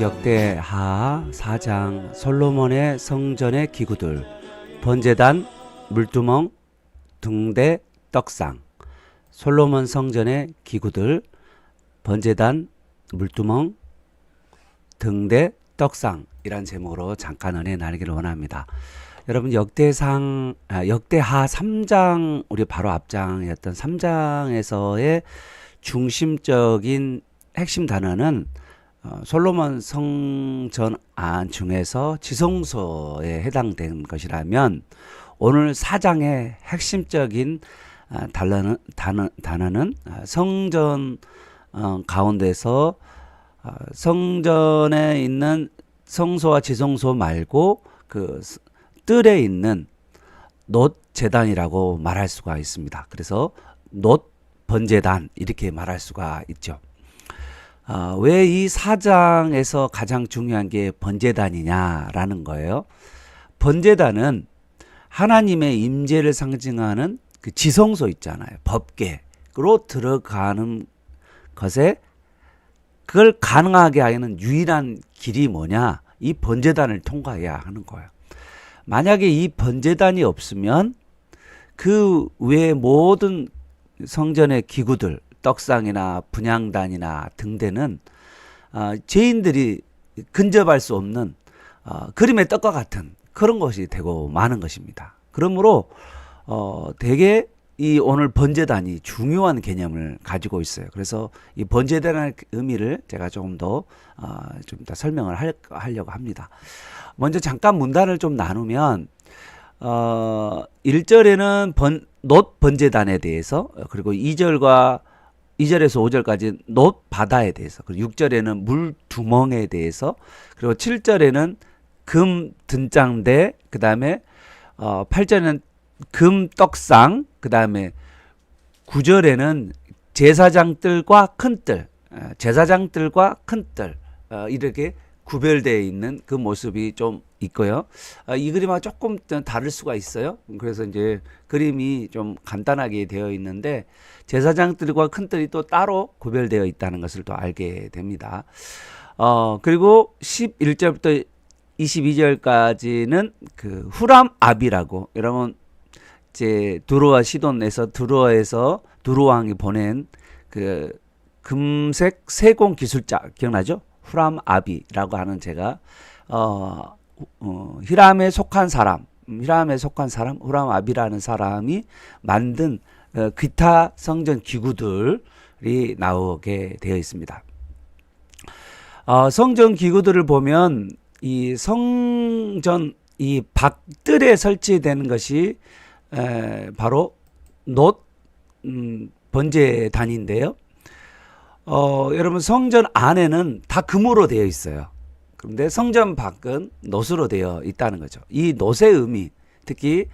역대하 4장 솔로몬의 성전의 기구들, 번제단, 물두멍, 등대, 떡상. 솔로몬 성전의 기구들, 번제단, 물두멍, 등대, 떡상이란 제목으로 잠깐 은혜 나누기를 원합니다. 여러분 역대하 3장, 우리 바로 앞장이었던 3장에서의 중심적인 핵심 단어는 솔로몬 성전안 중에서 지성소에 해당된 것이라면, 오늘 4장의 핵심적인 단어는 성전 가운데서 성전에 있는 성소와 지성소 말고 그 뜰에 있는 놋 제단이라고 말할 수가 있습니다. 그래서 놋 번제단 이렇게 말할 수가 있죠. 왜 이 4장에서 가장 중요한 게 번제단이냐라는 거예요. 번제단은 하나님의 임재를 상징하는 그 지성소 있잖아요. 법궤로 들어가는 것에, 그걸 가능하게 하는 유일한 길이 뭐냐? 이 번제단을 통과해야 하는 거예요. 만약에 이 번제단이 없으면 그 외의 모든 성전의 기구들, 떡상이나 분향단이나 등대는 죄인들이 근접할 수 없는 그림의 떡과 같은 그런 것이 되고 마는 것입니다. 그러므로 되게 이 오늘 번제단이 중요한 개념을 가지고 있어요. 그래서 이 번제단의 의미를 제가 조금 더 설명을 하려고 합니다. 먼저 잠깐 문단을 좀 나누면 1절에는 놋 번제단에 대해서, 그리고 2절에서 5절까지 놋 바다에 대해서, 그리고 6절에는 물 두멍에 대해서, 그리고 7절에는 금 등장대, 그 다음에 8절에는 금 떡상, 그 다음에 9절에는 제사장들과 큰뜰, 제사장들과 큰뜰, 이렇게 구별되어 있는 그 모습이 좀 있고요. 이 그림하고 조금 다를 수가 있어요. 그래서 이제 그림이 좀 간단하게 되어 있는데, 제사장들과 큰뜰이 또 따로 구별되어 있다는 것을 또 알게 됩니다. 그리고 11절부터 22절까지는 그 후람 아비라고, 여러분 이제 두로와 시돈에서 두로 왕이 보낸 그 금색 세공 기술자 기억나죠? 후람 아비라고 하는, 제가 히람에 속한 사람 후람 아비라는 사람이 만든 기타 성전 기구들이 나오게 되어 있습니다. 성전 기구들을 보면 이 성전 이 박뜰에 설치되는 것이 바로 놋 번제단인데요. 여러분 성전 안에는 다 금으로 되어 있어요. 그런데 성전 밖은 놋으로 되어 있다는 거죠. 이 놋의 의미, 특히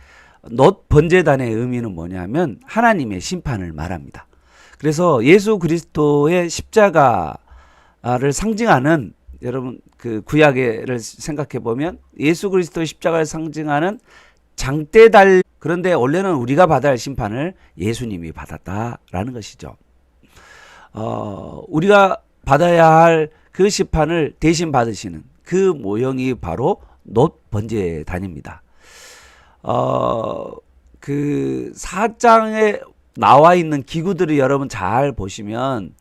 놋 번제단의 의미는 뭐냐면 하나님의 심판을 말합니다. 그래서 예수 그리스도의 십자가를 상징하는, 여러분 그 구약을 생각해 보면 예수 그리스도의 십자가를 상징하는 장대달, 그런데 원래는 우리가 받아야 할 심판을 예수님이 받았다라는 것이죠. 우리가 받아야 할 그 심판을 대신 받으시는 그 모형이 바로 놋 번제단입니다. 그 4장에 나와 있는 기구들을 여러분 잘 보시면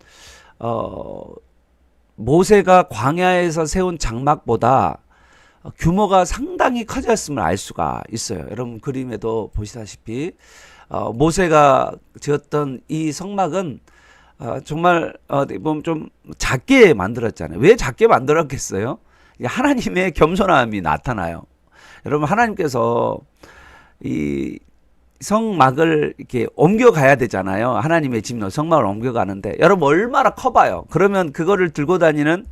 모세가 광야에서 세운 장막보다 규모가 상당히 커졌음을 알 수가 있어요. 여러분 그림에도 보시다시피 모세가 지었던 이 성막은 정말 보면 좀 작게 만들었잖아요. 왜 작게 만들었겠어요? 하나님의 겸손함이 나타나요. 여러분 하나님께서 이 성막을 이렇게 옮겨가야 되잖아요. 하나님의 집로 성막을 옮겨가는데 여러분 얼마나 커봐요. 그러면 그거를 들고 다니는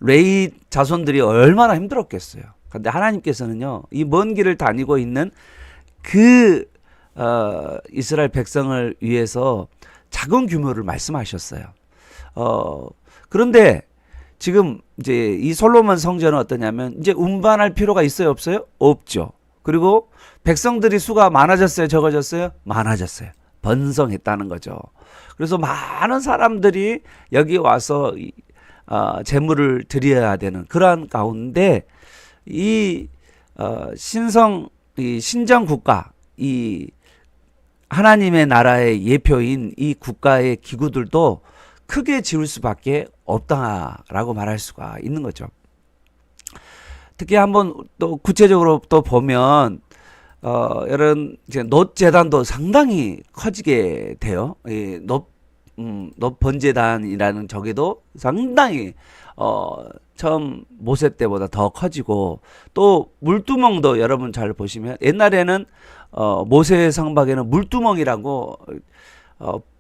레위 자손들이 얼마나 힘들었겠어요. 그런데 하나님께서는요, 이 먼 길을 다니고 있는 그 이스라엘 백성을 위해서 작은 규모를 말씀하셨어요. 그런데 지금 이제 이 솔로몬 성전은 어떠냐면, 이제 운반할 필요가 있어요, 없어요? 없죠. 그리고 백성들이 수가 많아졌어요, 적어졌어요? 많아졌어요. 번성했다는 거죠. 그래서 많은 사람들이 여기 와서 제물을 드려야 되는 그러한 가운데 이 이 신정 국가, 이 하나님의 나라의 예표인 이 국가의 기구들도 크게 지을 수밖에 없다라고 말할 수가 있는 거죠. 특히 한번 또 구체적으로 또 보면 이런 이제 놋 재단도 상당히 커지게 돼요. 이 놋 번제단이라는 저게도 상당히 처음 모세 때보다 더 커지고, 또 물두멍도 여러분 잘 보시면 옛날에는 모세 성막에는 물두멍이라고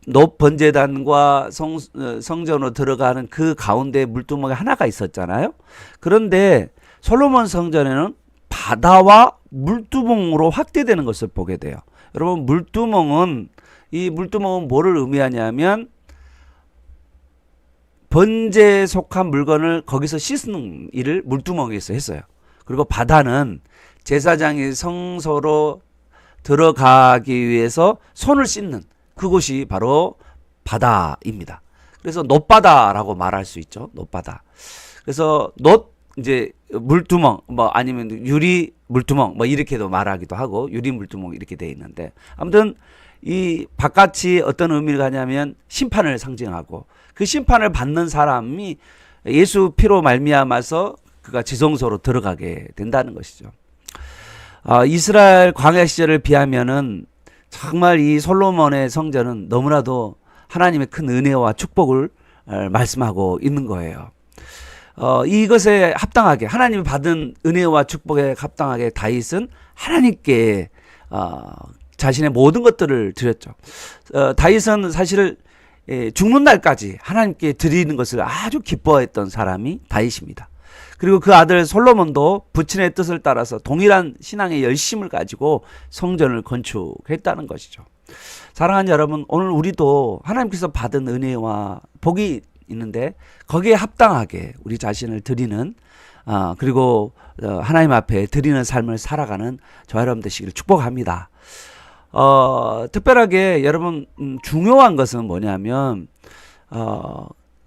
놋 번제단과 성전으로 들어가는 그 가운데 물두멍이 하나가 있었잖아요. 그런데 솔로몬 성전에는 바다와 물두멍으로 확대되는 것을 보게 돼요. 여러분, 이 물두멍은 뭐를 의미하냐면 번제에 속한 물건을 거기서 씻는 일을 물두멍에서 했어요. 그리고 바다는 제사장이 성소로 들어가기 위해서 손을 씻는 그곳이 바로 바다입니다. 그래서 놋바다라고 말할 수 있죠. 놋바다. 그래서 이제 물두멍, 뭐 아니면 유리 물두멍, 뭐 이렇게도 말하기도 하고, 유리 물두멍 이렇게 돼 있는데, 아무튼 이 바깥이 어떤 의미를 가냐면 심판을 상징하고, 그 심판을 받는 사람이 예수 피로 말미암아서 그가 지성소로 들어가게 된다는 것이죠. 이스라엘 광야 시절을 비하면은 정말 이 솔로몬의 성전은 너무나도 하나님의 큰 은혜와 축복을 말씀하고 있는 거예요. 이것에 합당하게, 하나님이 받은 은혜와 축복에 합당하게 다윗은 하나님께 자신의 모든 것들을 드렸죠. 다윗은 사실 죽는 날까지 하나님께 드리는 것을 아주 기뻐했던 사람이 다윗입니다. 그리고 그 아들 솔로몬도 부친의 뜻을 따라서 동일한 신앙의 열심을 가지고 성전을 건축했다는 것이죠. 사랑하는 여러분, 오늘 우리도 하나님께서 받은 은혜와 복이 있는데 거기에 합당하게 우리 자신을 드리는, 그리고 하나님 앞에 드리는 삶을 살아가는 저와 여러분 되시기를 축복합니다. 특별하게 여러분, 중요한 것은 뭐냐면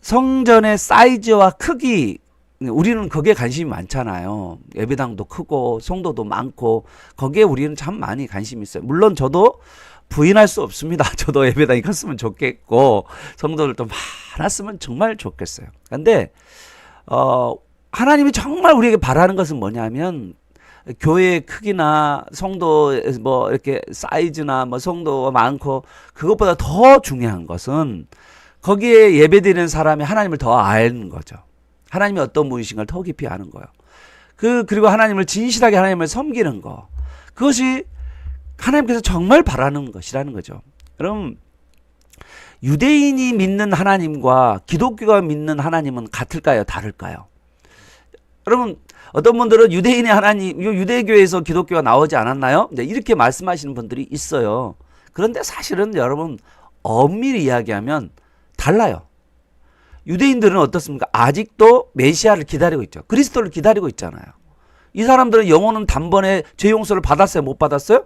성전의 사이즈와 크기, 우리는 거기에 관심이 많잖아요. 예배당도 크고 성도도 많고 거기에 우리는 참 많이 관심이 있어요. 물론 저도 부인할 수 없습니다. 저도 예배당이 컸으면 좋겠고 성도들도 많았으면 정말 좋겠어요. 근데 하나님이 정말 우리에게 바라는 것은 뭐냐면, 교회의 크기나 성도 뭐 이렇게 사이즈나 뭐 성도가 많고, 그것보다 더 중요한 것은 거기에 예배드리는 사람이 하나님을 더 아는 거죠. 하나님이 어떤 분이신가를 더 깊이 아는 거예요. 그리고 하나님을 진실하게 하나님을 섬기는 거, 그것이 하나님께서 정말 바라는 것이라는 거죠. 그럼 유대인이 믿는 하나님과 기독교가 믿는 하나님은 같을까요? 다를까요? 여러분, 어떤 분들은 유대인의 하나님, 유대교에서 기독교가 나오지 않았나요? 이렇게 말씀하시는 분들이 있어요. 그런데 사실은 여러분, 엄밀히 이야기하면 달라요. 유대인들은 어떻습니까? 아직도 메시아를 기다리고 있죠. 그리스도를 기다리고 있잖아요. 이 사람들은 영혼은 단번에 죄 용서를 받았어요? 못 받았어요?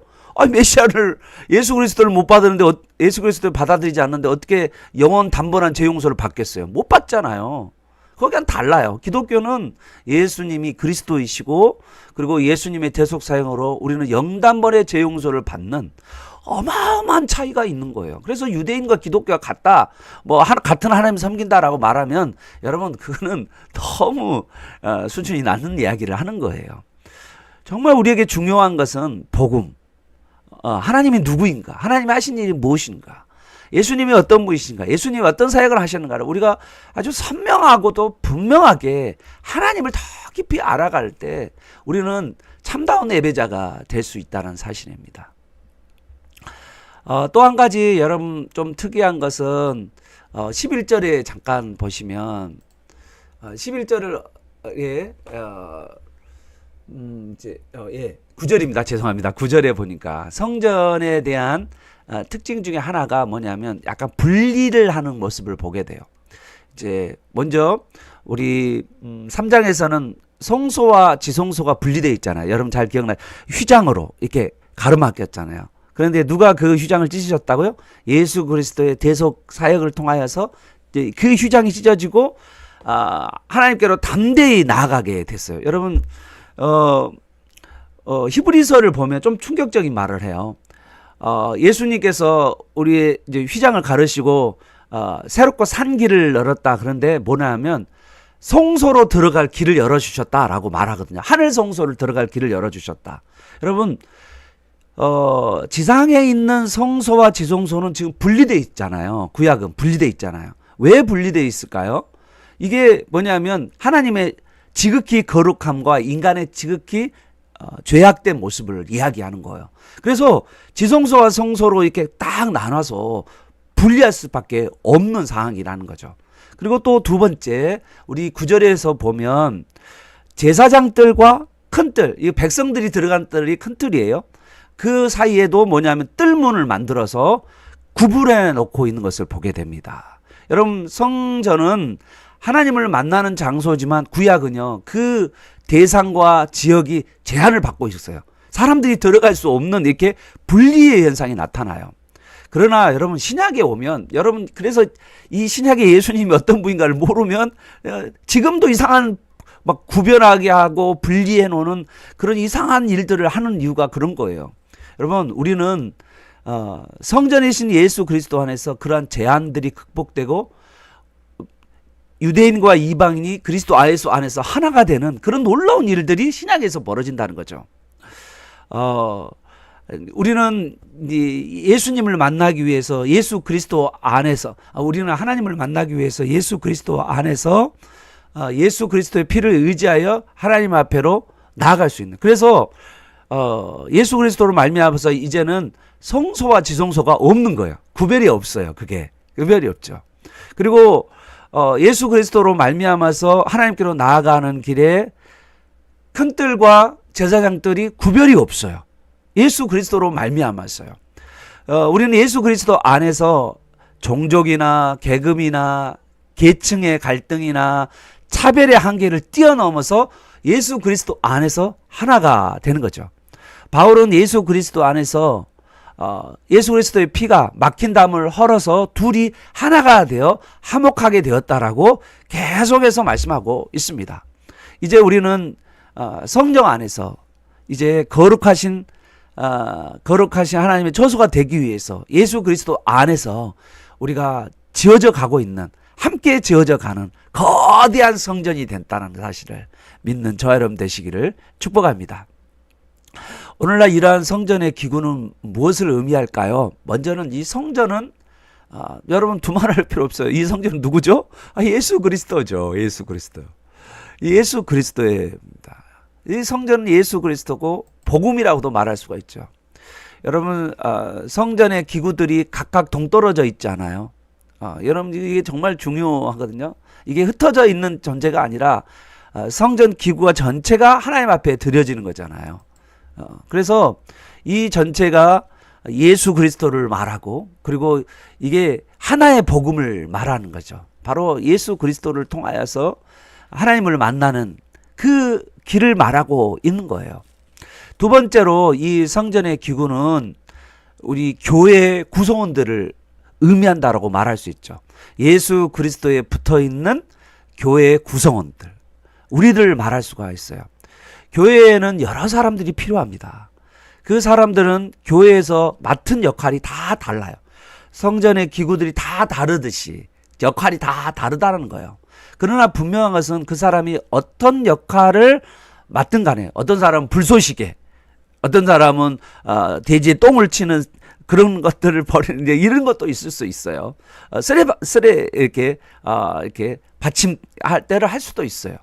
메시아를, 예수 그리스도를 못 받았는데, 예수 그리스도를 받아들이지 않는데 어떻게 영혼 단번한 죄 용서를 받겠어요? 못 받잖아요. 거기는 달라요. 기독교는 예수님이 그리스도이시고, 그리고 예수님의 대속 사형으로 우리는 영단번의 죄 용서를 받는 어마어마한 차이가 있는 거예요. 그래서 유대인과 기독교가 같다, 뭐 같은 하나님 섬긴다라고 말하면 여러분, 그거는 너무 수준이 낮은 이야기를 하는 거예요. 정말 우리에게 중요한 것은 복음, 하나님이 누구인가, 하나님이 하신 일이 무엇인가, 예수님이 어떤 분이신가, 예수님이 어떤 사역을 하셨는가를 우리가 아주 선명하고도 분명하게 하나님을 더 깊이 알아갈 때 우리는 참다운 예배자가 될 수 있다는 사실입니다. 또 한 가지 여러분 좀 특이한 것은 11절에 잠깐 보시면 11절을 9절입니다. 죄송합니다. 9절에 보니까 성전에 대한 특징 중에 하나가 뭐냐면 약간 분리를 하는 모습을 보게 돼요. 이제 먼저 우리 3장에서는 성소와 지성소가 분리되어 있잖아요. 여러분 잘 기억나요? 휘장으로 이렇게 가로막혔잖아요. 그런데 누가 그 휘장을 찢으셨다고요? 예수 그리스도의 대속 사역을 통하여서 그 휘장이 찢어지고 하나님께로 담대히 나아가게 됐어요. 여러분, 히브리서를 보면 좀 충격적인 말을 해요. 예수님께서 우리의 이제 휘장을 가르시고 새롭고 산 길을 열었다. 그런데 뭐냐 하면 성소로 들어갈 길을 열어주셨다라고 말하거든요. 하늘 성소를 들어갈 길을 열어주셨다. 여러분, 지상에 있는 성소와 지성소는 지금 분리되어 있잖아요. 구약은 분리되어 있잖아요. 왜 분리되어 있을까요? 이게 뭐냐면 하나님의 지극히 거룩함과 인간의 지극히 죄악된 모습을 이야기하는 거예요. 그래서 지성소와 성소로 이렇게 딱 나눠서 분리할 수밖에 없는 상황이라는 거죠. 그리고 또 두 번째, 우리 9절에서 보면 제사장들과 큰 뜰, 이 백성들이 들어간 뜰이 큰 뜰이에요. 그 사이에도 뭐냐면 뜰문을 만들어서 구분해 놓고 있는 것을 보게 됩니다. 여러분, 성전은 하나님을 만나는 장소지만 구약은요, 그 대상과 지역이 제한을 받고 있었어요. 사람들이 들어갈 수 없는 이렇게 분리의 현상이 나타나요. 그러나 여러분, 신약에 오면, 여러분, 그래서 이 신약의 예수님이 어떤 분인가를 모르면 지금도 이상한 막 구별하게 하고 분리해 놓는 그런 이상한 일들을 하는 이유가 그런 거예요. 여러분, 우리는 성전이신 예수 그리스도 안에서 그러한 제한들이 극복되고 유대인과 이방인이 그리스도 안에서 하나가 되는 그런 놀라운 일들이 신약에서 벌어진다는 거죠. 우리는 예수님을 만나기 위해서 예수 그리스도 안에서, 우리는 하나님을 만나기 위해서 예수 그리스도 안에서 예수 그리스도의 피를 의지하여 하나님 앞에로 나아갈 수 있는, 그래서 예수 그리스도로 말미암아서 이제는 성소와 지성소가 없는 거예요. 구별이 없어요. 그게 구별이 없죠. 그리고 예수 그리스도로 말미암아서 하나님께로 나아가는 길에 큰 뜰과 제사장들이 구별이 없어요. 예수 그리스도로 말미암았어요. 우리는 예수 그리스도 안에서 종족이나 계급이나 계층의 갈등이나 차별의 한계를 뛰어넘어서 예수 그리스도 안에서 하나가 되는 거죠. 바울은 예수 그리스도 안에서 예수 그리스도의 피가 막힌 담을 헐어서 둘이 하나가 되어 화목하게 되었다라고 계속해서 말씀하고 있습니다. 이제 우리는 성령 안에서 이제 거룩하신 하나님의 처소가 되기 위해서 예수 그리스도 안에서 우리가 지어져 가고 있는, 함께 지어져 가는 거대한 성전이 된다는 사실을 믿는 저와 여러분 되시기를 축복합니다. 오늘날 이러한 성전의 기구는 무엇을 의미할까요? 먼저는 이 성전은 여러분 두말할 필요 없어요. 이 성전은 누구죠? 예수 그리스도죠. 예수 그리스도. 예수 그리스도입니다. 이 성전은 예수 그리스도고 복음이라고도 말할 수가 있죠. 여러분, 성전의 기구들이 각각 동떨어져 있잖아요. 여러분, 이게 정말 중요하거든요. 이게 흩어져 있는 존재가 아니라 성전 기구가 전체가 하나님 앞에 드려지는 거잖아요. 그래서 이 전체가 예수 그리스도를 말하고, 그리고 이게 하나의 복음을 말하는 거죠. 바로 예수 그리스도를 통하여서 하나님을 만나는 그 길을 말하고 있는 거예요. 두 번째로 이 성전의 기구는 우리 교회의 구성원들을 의미한다라고 말할 수 있죠. 예수 그리스도에 붙어 있는 교회의 구성원들, 우리를 말할 수가 있어요. 교회에는 여러 사람들이 필요합니다. 그 사람들은 교회에서 맡은 역할이 다 달라요. 성전의 기구들이 다 다르듯이 역할이 다 다르다는 거예요. 그러나 분명한 것은 그 사람이 어떤 역할을 맡든 간에, 어떤 사람은 불쏘시개, 어떤 사람은 돼지에 똥을 치는 그런 것들을 벌이는데, 이런 것도 있을 수 있어요. 쓰레 이렇게 받침할 때를 할 수도 있어요.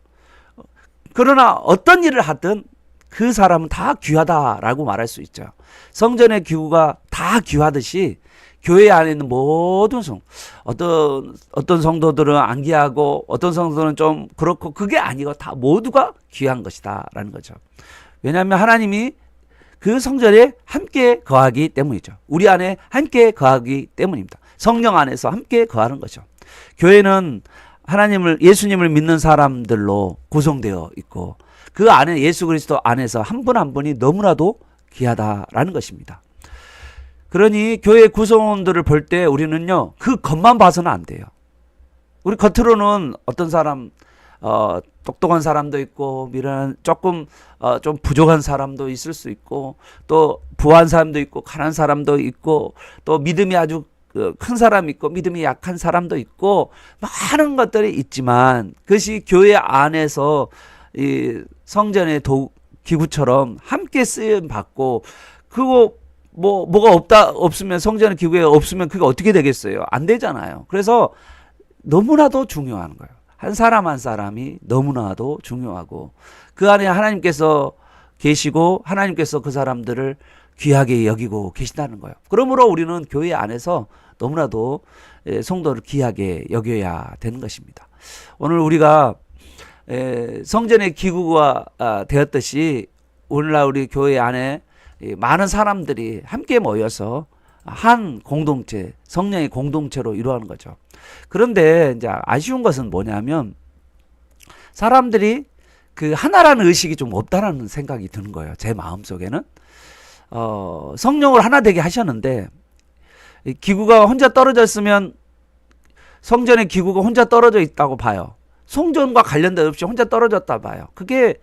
그러나 어떤 일을 하든 그 사람은 다 귀하다라고 말할 수 있죠. 성전의 기구가 다 귀하듯이 교회 안에 있는 모든 어떤 성도들은 안 귀하고 어떤 성도들은 좀 그렇고, 그게 아니고 다 모두가 귀한 것이다라는 거죠. 왜냐하면 하나님이 그 성전에 함께 거하기 때문이죠. 우리 안에 함께 거하기 때문입니다. 성령 안에서 함께 거하는 거죠. 교회는 예수님을 믿는 사람들로 구성되어 있고, 그 안에 예수 그리스도 안에서 한 분 한 분이 너무나도 귀하다라는 것입니다. 그러니 교회 구성원들을 볼 때 우리는요, 그 겉만 봐서는 안 돼요. 우리 겉으로는 어떤 사람 똑똑한 사람도 있고 조금 좀 부족한 사람도 있을 수 있고 또 부한 사람도 있고 가난한 사람도 있고 또 믿음이 아주 큰 사람이 있고 믿음이 약한 사람도 있고 많은 것들이 있지만 그것이 교회 안에서 이 성전의 기구처럼 함께 쓰임 받고 그거 뭐가 없으면 성전의 기구에 없으면 그게 어떻게 되겠어요? 안 되잖아요. 그래서 너무나도 중요한 거예요. 한 사람 한 사람이 너무나도 중요하고 그 안에 하나님께서 계시고 하나님께서 그 사람들을 귀하게 여기고 계신다는 거예요. 그러므로 우리는 교회 안에서 너무나도 성도를 귀하게 여겨야 되는 것입니다. 오늘 우리가 성전의 기구가 되었듯이 오늘날 우리 교회 안에 많은 사람들이 함께 모여서 한 공동체, 성령의 공동체로 이루어가는 거죠. 그런데 이제 아쉬운 것은 뭐냐면 사람들이 그 하나라는 의식이 좀 없다라는 생각이 드는 거예요. 제 마음속에는 성령을 하나 되게 하셨는데 기구가 혼자 떨어졌으면 성전의 기구가 혼자 떨어져 있다고 봐요. 성전과 관련된 없이 혼자 떨어졌다 봐요. 그게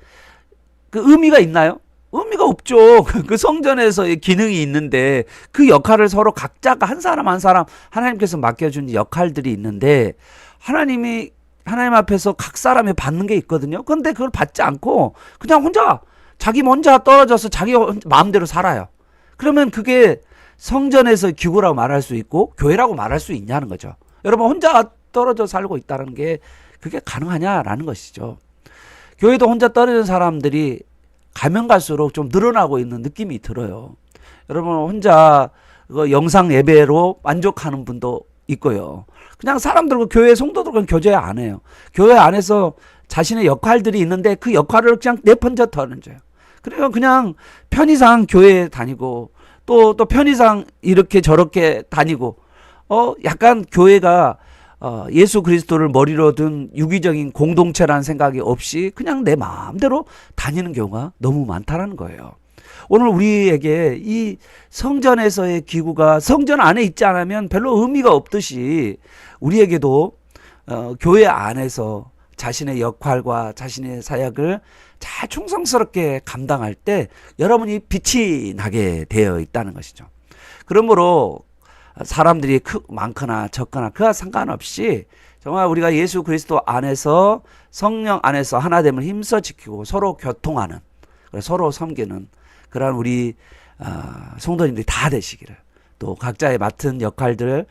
그 의미가 있나요? 의미가 없죠. 그 성전에서의 기능이 있는데 그 역할을 서로 각자가 한 사람 한 사람 하나님께서 맡겨준 역할들이 있는데 하나님 앞에서 각 사람이 받는 게 있거든요. 그런데 그걸 받지 않고 그냥 자기 혼자 떨어져서 자기 마음대로 살아요. 그러면 그게 성전에서 기구라고 말할 수 있고 교회라고 말할 수 있냐는 거죠. 여러분 혼자 떨어져 살고 있다는 게 그게 가능하냐라는 것이죠. 교회도 혼자 떨어진 사람들이 가면 갈수록 좀 늘어나고 있는 느낌이 들어요. 여러분 혼자 영상 예배로 만족하는 분도 있고요. 그냥 사람들과 교회 성도들과 교제 안 해요. 교회 안에서 자신의 역할들이 있는데 그 역할을 그냥 내펀져 던져요. 그러니까 그냥 편의상 교회에 다니고 또 편의상 이렇게 저렇게 다니고 약간 교회가 예수 그리스도를 머리로 둔 유기적인 공동체라는 생각이 없이 그냥 내 마음대로 다니는 경우가 너무 많다는 거예요. 오늘 우리에게 이 성전에서의 기구가 성전 안에 있지 않으면 별로 의미가 없듯이 우리에게도 교회 안에서 자신의 역할과 자신의 사역을 잘 충성스럽게 감당할 때 여러분이 빛이 나게 되어 있다는 것이죠. 그러므로 사람들이 많거나 적거나 그와 상관없이 정말 우리가 예수 그리스도 안에서 성령 안에서 하나됨을 힘써 지키고 서로 교통하는 서로 섬기는 그런 우리 성도님들이 다 되시기를 또 각자의 맡은 역할들을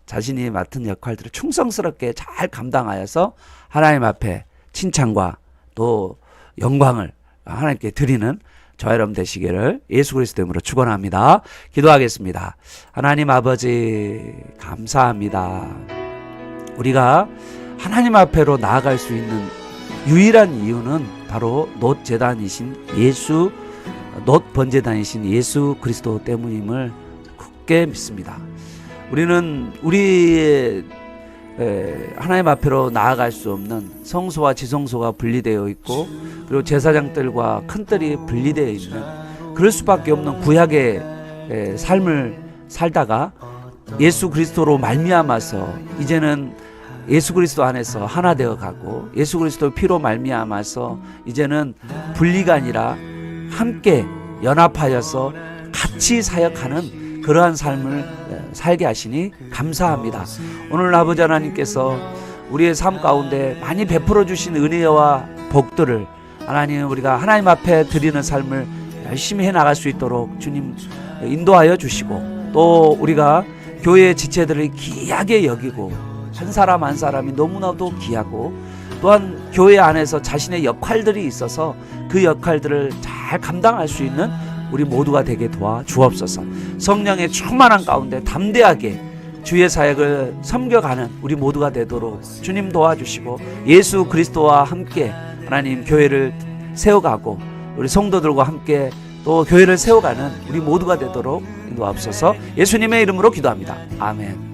자신이 맡은 역할들을 충성스럽게 잘 감당하여서 하나님 앞에 칭찬과 또 영광을 하나님께 드리는 저와 여러분 되시기를 예수 그리스도 이름으로 축원합니다. 기도하겠습니다. 하나님 아버지 감사합니다. 우리가 하나님 앞에로 나아갈 수 있는 유일한 이유는 바로 놋 번제단이신 예수 그리스도 때문임을 굳게 믿습니다. 우리는 우리의 하나님 앞으로 나아갈 수 없는 성소와 지성소가 분리되어 있고 그리고 제사장들과 큰들이 분리되어 있는 그럴 수밖에 없는 구약의 삶을 살다가 예수 그리스도로 말미암아서 이제는 예수 그리스도 안에서 하나 되어 가고 예수 그리스도 피로 말미암아서 이제는 분리가 아니라 함께 연합하여서 같이 사역하는 그러한 삶을 살게 하시니 감사합니다. 오늘 아버지 하나님께서 우리의 삶 가운데 많이 베풀어 주신 은혜와 복들을 하나님 우리가 하나님 앞에 드리는 삶을 열심히 해나갈 수 있도록 주님 인도하여 주시고 또 우리가 교회의 지체들을 귀하게 여기고 한 사람 한 사람이 너무나도 귀하고 또한 교회 안에서 자신의 역할들이 있어서 그 역할들을 잘 감당할 수 있는 우리 모두가 되게 도와 주옵소서. 성령의 충만한 가운데 담대하게 주의 사역을 섬겨가는 우리 모두가 되도록 주님 도와주시고 예수 그리스도와 함께 하나님 교회를 세워가고 우리 성도들과 함께 또 교회를 세워가는 우리 모두가 되도록 인도하옵소서. 예수님의 이름으로 기도합니다. 아멘.